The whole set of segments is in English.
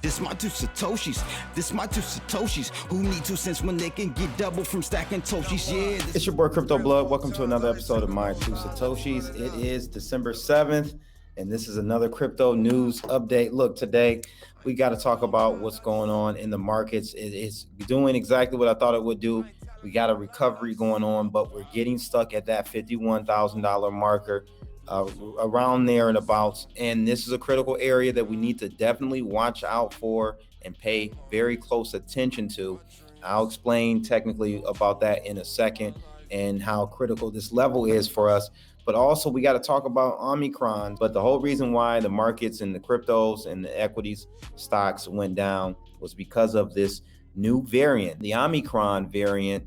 This my two Satoshis. This my two Satoshis. Who need 2 cents when they can get double from stacking Toshis? Yeah. It's your boy Crypto Blood. Welcome to another episode of My Two Satoshis. It is December 7th, and this is another crypto news update. Look, today we got to talk about what's going on in the markets. It's doing exactly what I thought it would do. We got a recovery going on, but we're getting stuck at that $51,000 marker. Around there and abouts, and this is a critical area that we need to definitely watch out for and pay very close attention to. I'll explain technically about that in a second and how critical this level is for us. But also we got to talk about Omicron. But the whole reason why the markets and the cryptos and the equities stocks went down was because of this new variant, the Omicron variant.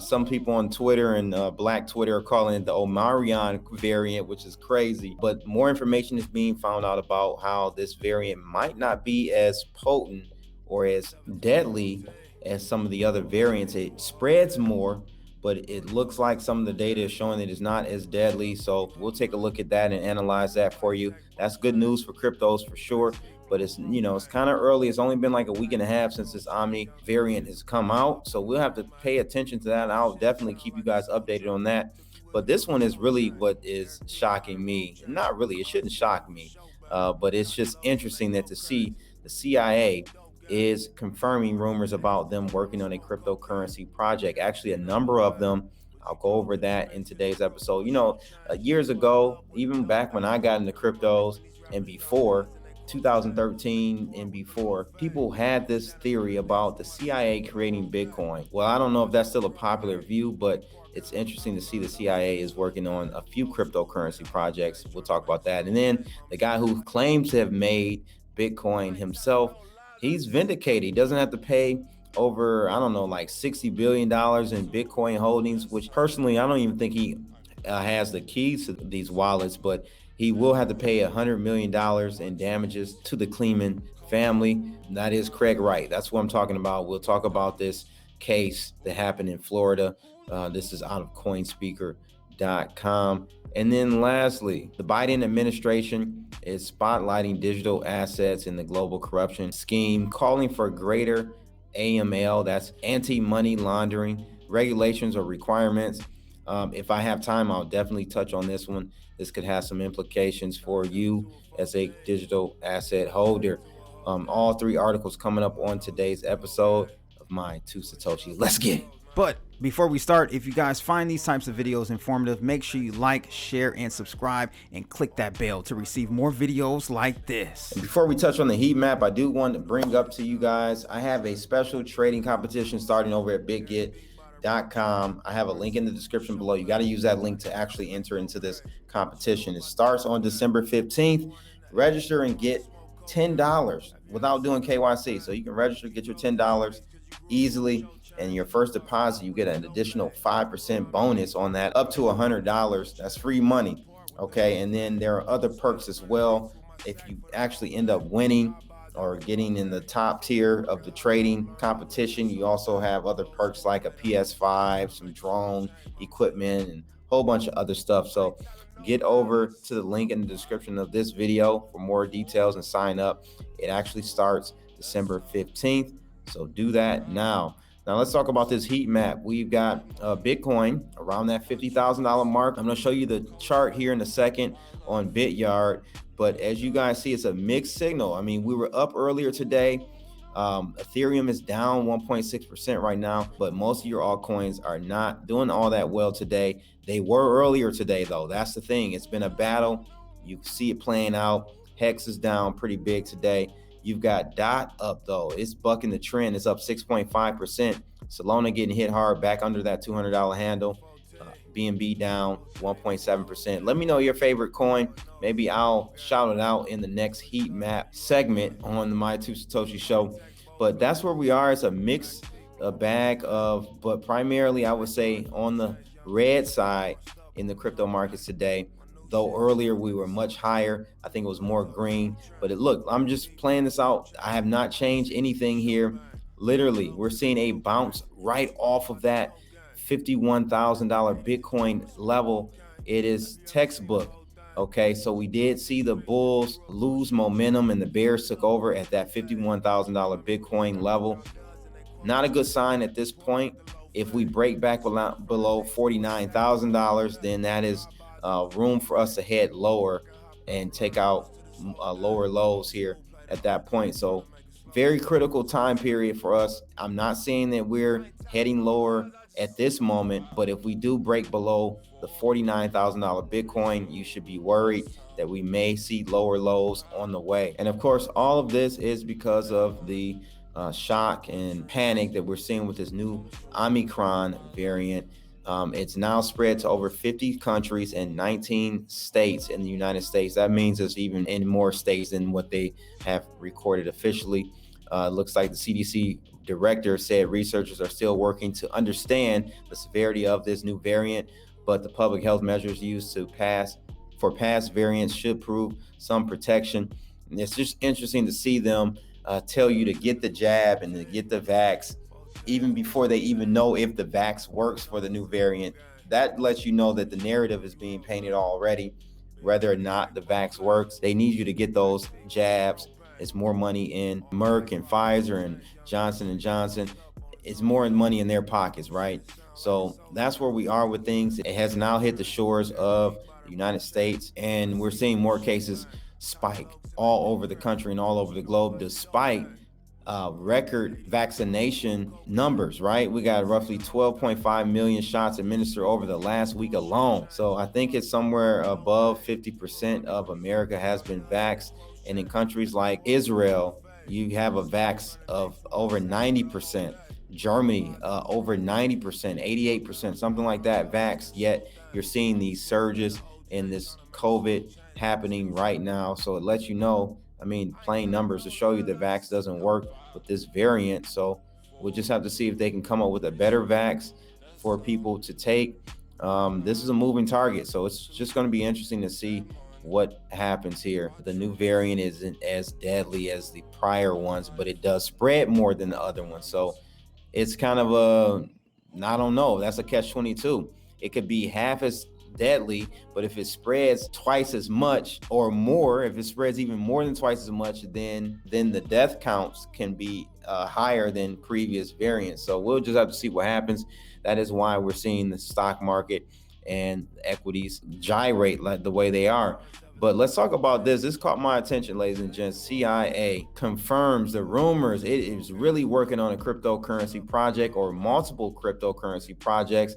Some people on Twitter and Black Twitter are calling it the Omicron variant, which is crazy. But more information is being found out about how this variant might not be as potent or as deadly as some of the other variants. It spreads more, but it looks like some of the data is showing that it's not as deadly. So we'll take a look at that and analyze that for you. That's good news for cryptos for sure. But it's kind of early. It's only been like a week and a half since this Omni variant has come out. So we'll have to pay attention to that. And I'll definitely keep you guys updated on that. But this one is really what is shocking me. Not really, it shouldn't shock me. But it's just interesting that to see the CIA is confirming rumors about them working on a cryptocurrency project. Actually, a number of them. I'll go over that in today's episode. Years ago, even back when I got into cryptos and before, 2013 and before, people had this theory about the CIA creating Bitcoin. Well, I don't know if that's still a popular view, but it's interesting to see the CIA is working on a few cryptocurrency projects. We'll talk about that. And then the guy who claims to have made Bitcoin himself, he's vindicated. He doesn't have to pay over, like $60 billion in Bitcoin holdings, which personally, I don't even think he has the keys to these wallets, but he will have to pay $100 million in damages to the Kleeman family. That is Craig Wright. That's what I'm talking about. We'll talk about this case that happened in Florida. This is out of coinspeaker.com. And then lastly, the Biden administration is spotlighting digital assets in the global corruption scheme, calling for greater AML, that's anti-money laundering, regulations or requirements. If I have time, I'll definitely touch on this one. This could have some implications for you as a digital asset holder. All three articles coming up on today's episode of My Two Satoshi. Let's get it. But before we start, if you guys find these types of videos informative, make sure you like, share, and subscribe, and click that bell to receive more videos like this. And before we touch on the heat map, I do want to bring up to you guys, I have a special trading competition starting over at BitGet.com. I have a link in the description below. You got to use that link to actually enter into this competition. It starts on December 15th. Register and get $10 without doing KYC. So you can register, get your $10 easily, and your first deposit, you get an additional 5% bonus on that, up to $100. That's free money. Okay. And then there are other perks as well. If you actually end up winning or getting in the top tier of the trading competition, you also have other perks like a PS5, some drone equipment, and a whole bunch of other stuff. So get over to the link in the description of this video for more details and sign up. It actually starts December 15th. So do that now. Now let's talk about this heat map. We've got Bitcoin around that $50,000 mark. I'm going to show you the chart here in a second on Bityard. But as you guys see, it's a mixed signal. I mean, we were up earlier today. Ethereum is down 1.6% right now, but most of your altcoins are not doing all that well today. They were earlier today, though. That's the thing. It's been a battle. You see it playing out. Hex is down pretty big today. You've got DOT up, though. It's bucking the trend. It's up 6.5%. Solana getting hit hard back under that $200 handle. BNB down 1.7%. Let me know your favorite coin. Maybe I'll shout it out in the next heat map segment on the My Two Satoshi show. But that's where we are. It's a mixed bag of, but primarily I would say on the red side in the crypto markets today. Though earlier we were much higher. I think it was more green. But look, I'm just playing this out. I have not changed anything here. Literally, we're seeing a bounce right off of that $51,000 Bitcoin level. It is textbook. Okay, so we did see the bulls lose momentum and the bears took over at that $51,000 Bitcoin level. Not a good sign at this point. If we break back below $49,000, then that is room for us to head lower and take out lower lows here at that point. So very critical time period for us. I'm not saying that we're heading lower at this moment, but if we do break below the $49,000 Bitcoin, you should be worried that we may see lower lows on the way. And of course, all of this is because of the shock and panic that we're seeing with this new Omicron variant. It's now spread to over 50 countries and 19 states in the United States. That means it's even in more states than what they have recorded officially. Looks like the CDC director said researchers are still working to understand the severity of this new variant, but the public health measures used for past variants should prove some protection. And it's just interesting to see them tell you to get the jab and to get the vax even before they even know if the vax works for the new variant. That lets you know that the narrative is being painted already, whether or not the vax works. They need you to get those jabs. It's more money in Merck and Pfizer and Johnson and Johnson. It's more money in their pockets, right? So that's where we are with things. It has now hit the shores of the United States, and we're seeing more cases spike all over the country and all over the globe, despite record vaccination numbers, right? We got roughly 12.5 million shots administered over the last week alone. So I think it's somewhere above 50% of America has been vaxxed. And in countries like Israel, you have a vax of over 90%. Germany, over 90%, 88%, something like that vax. Yet you're seeing these surges in this COVID happening right now. So it lets you know, I mean, plain numbers to show you the vax doesn't work with this variant. So we'll just have to see if they can come up with a better vax for people to take. This is a moving target. So it's just going to be interesting to see what happens here. The new variant isn't as deadly as the prior ones, but it does spread more than the other ones. So it's kind of I don't know. That's a catch-22. It could be half as deadly, but if it spreads twice as much or more, if it spreads even more than twice as much, then the death counts can be higher than previous variants. So we'll just have to see what happens. That is why we're seeing the stock market and equities gyrate like the way they are. But let's talk about this. This caught my attention, ladies and gents. CIA confirms the rumors. It is really working on a cryptocurrency project or multiple cryptocurrency projects.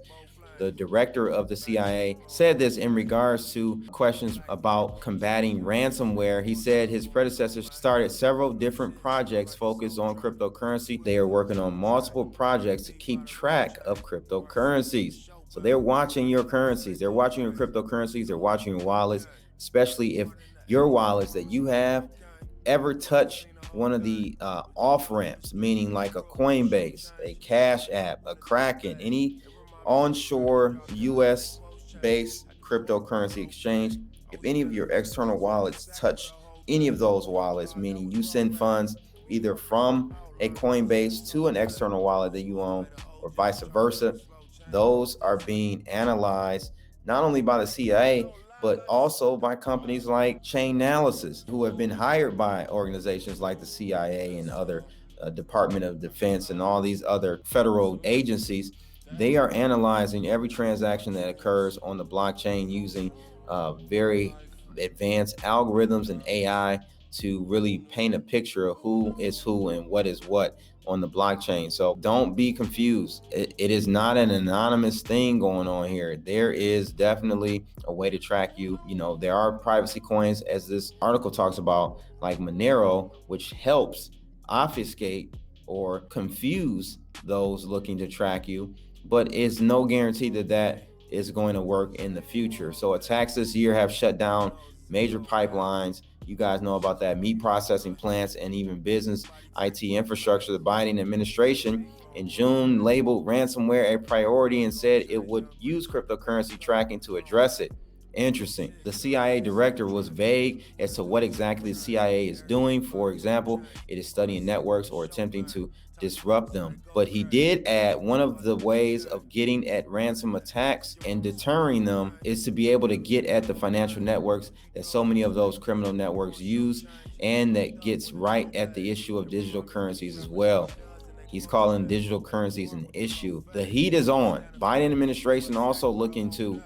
The director of the CIA said this in regards to questions about combating ransomware. He said his predecessors started several different projects focused on cryptocurrency. They are working on multiple projects to keep track of cryptocurrencies. So they're watching your currencies. They're watching your cryptocurrencies. They're watching your wallets, especially if your wallets that you have ever touch one of the off ramps, meaning like a Coinbase, a Cash App, a Kraken, any onshore US based cryptocurrency exchange. If any of your external wallets touch any of those wallets, meaning you send funds either from a Coinbase to an external wallet that you own or vice versa, those are being analyzed not only by the CIA, but also by companies like Chainalysis, who have been hired by organizations like the CIA and other Department of Defense and all these other federal agencies. They are analyzing every transaction that occurs on the blockchain using very advanced algorithms and AI to really paint a picture of who is who and what is what on the blockchain. So don't be confused. It is not an anonymous thing going on here. There is definitely a way to track you. You know, there are privacy coins, as this article talks about, like Monero, which helps obfuscate or confuse those looking to track you, but it's no guarantee that that is going to work in the future. So attacks this year have shut down major pipelines. You guys know about that, meat processing plants and even business IT infrastructure. The Biden administration in June labeled ransomware a priority and said it would use cryptocurrency tracking to address it. Interesting. The CIA director was vague as to what exactly the CIA is doing. For example, it is studying networks or attempting to disrupt them. But he did add one of the ways of getting at ransom attacks and deterring them is to be able to get at the financial networks that so many of those criminal networks use, and that gets right at the issue of digital currencies as well. He's calling digital currencies an issue. The heat is on. Biden administration also looking to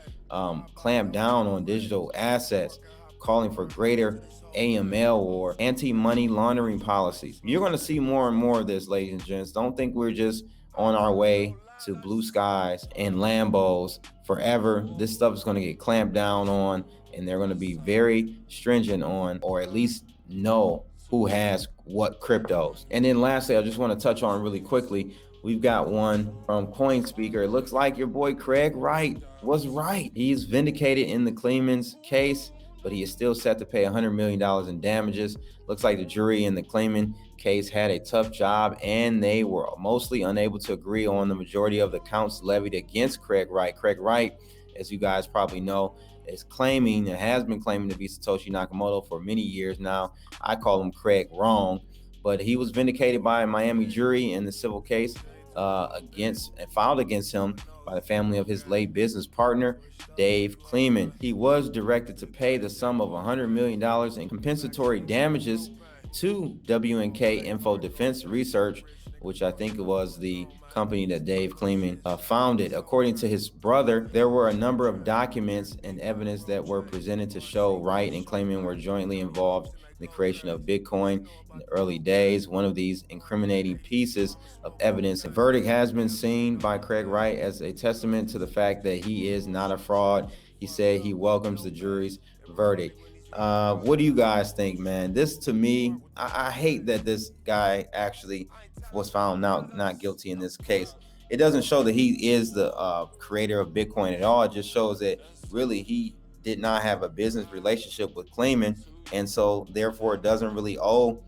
clamp down on digital assets, calling for greater AML or anti-money laundering policies. You're going to see more and more of this, ladies and gents. Don't think we're just on our way to blue skies and Lambos forever. This stuff is going to get clamped down on, and they're going to be very stringent on, or at least know who has what cryptos. And then lastly, I just want to touch on really quickly, we've got one from CoinSpeaker. It looks like your boy Craig Wright was right. He's vindicated in the Clemens case, but he is still set to pay $100 million in damages. Looks like the jury in the Clemens case had a tough job, and they were mostly unable to agree on the majority of the counts levied against Craig Wright. Craig Wright, as you guys probably know, is claiming and has been claiming to be Satoshi Nakamoto for many years now. I call him Craig wrong, but he was vindicated by a Miami jury in the civil case filed against him by the family of his late business partner, Dave Clemens. He was directed to pay the sum of $100 million in compensatory damages to WNK Info Defense Research, which I think was the company that Dave Clemens founded. According to his brother, there were a number of documents and evidence that were presented to show Wright and Clemens were jointly involved in the creation of Bitcoin in the early days. One of these incriminating pieces of evidence, the verdict has been seen by Craig Wright as a testament to the fact that he is not a fraud. He said he welcomes the jury's verdict. What do you guys think, man? This, to me, I hate that this guy actually was found not guilty in this case. It doesn't show that he is the creator of Bitcoin at all. It just shows that really he did not have a business relationship with Clemens, and so therefore it doesn't really owe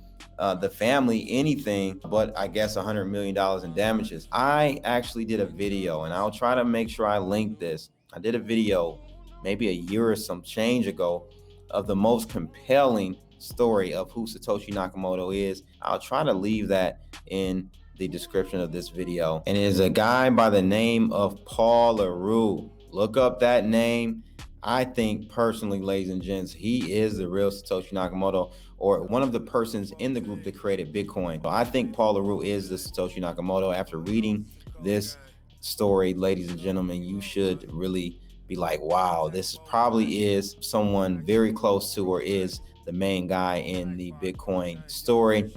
the family anything but, I guess, $100 million in damages. I actually did a video, and I'll try to make sure I link this. I did a video maybe a year or some change ago of the most compelling story of who Satoshi Nakamoto is. I'll try to leave that in the description of this video. And it is a guy by the name of Paul LaRue. Look up that name. I think personally, ladies and gents, he is the real Satoshi Nakamoto, or one of the persons in the group that created Bitcoin. So I think Paul LaRue is the Satoshi Nakamoto. After reading this story, ladies and gentlemen, you should really be like, wow, this probably is someone very close to, or is the main guy in the Bitcoin story.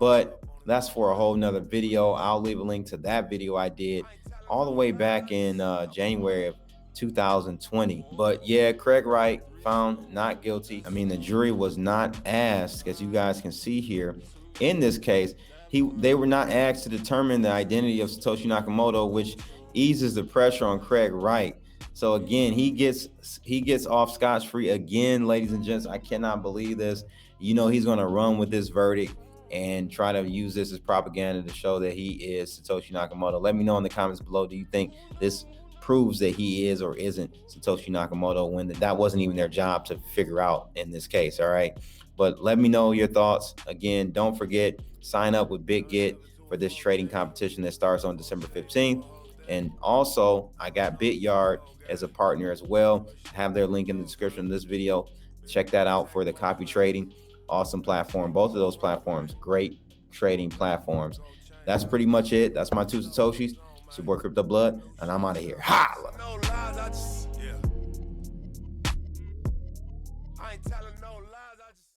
But that's for a whole nother video. I'll leave a link to that video I did all the way back in January of 2020. But yeah, Craig Wright found not guilty. I mean, the jury was not asked, as you guys can see here in this case, they were not asked to determine the identity of Satoshi Nakamoto, which eases the pressure on Craig Wright. So again, he gets off scotch-free again, ladies and gents. I cannot believe this. You know, he's going to run with this verdict and try to use this as propaganda to show that he is Satoshi Nakamoto. Let me know in the comments below, do you think this proves that he is or isn't Satoshi Nakamoto, when that wasn't even their job to figure out in this case? All right, but let me know your thoughts. Again, don't forget, sign up with BitGet for this trading competition that starts on December 15th. And also, I got BitYard as a partner as well. I have their link in the description of this video. Check that out for the copy trading. Awesome platform. Both of those platforms, great trading platforms. That's pretty much it. That's my two Satoshis. It's your boy Crypto Blood, and I'm out of here. Holla!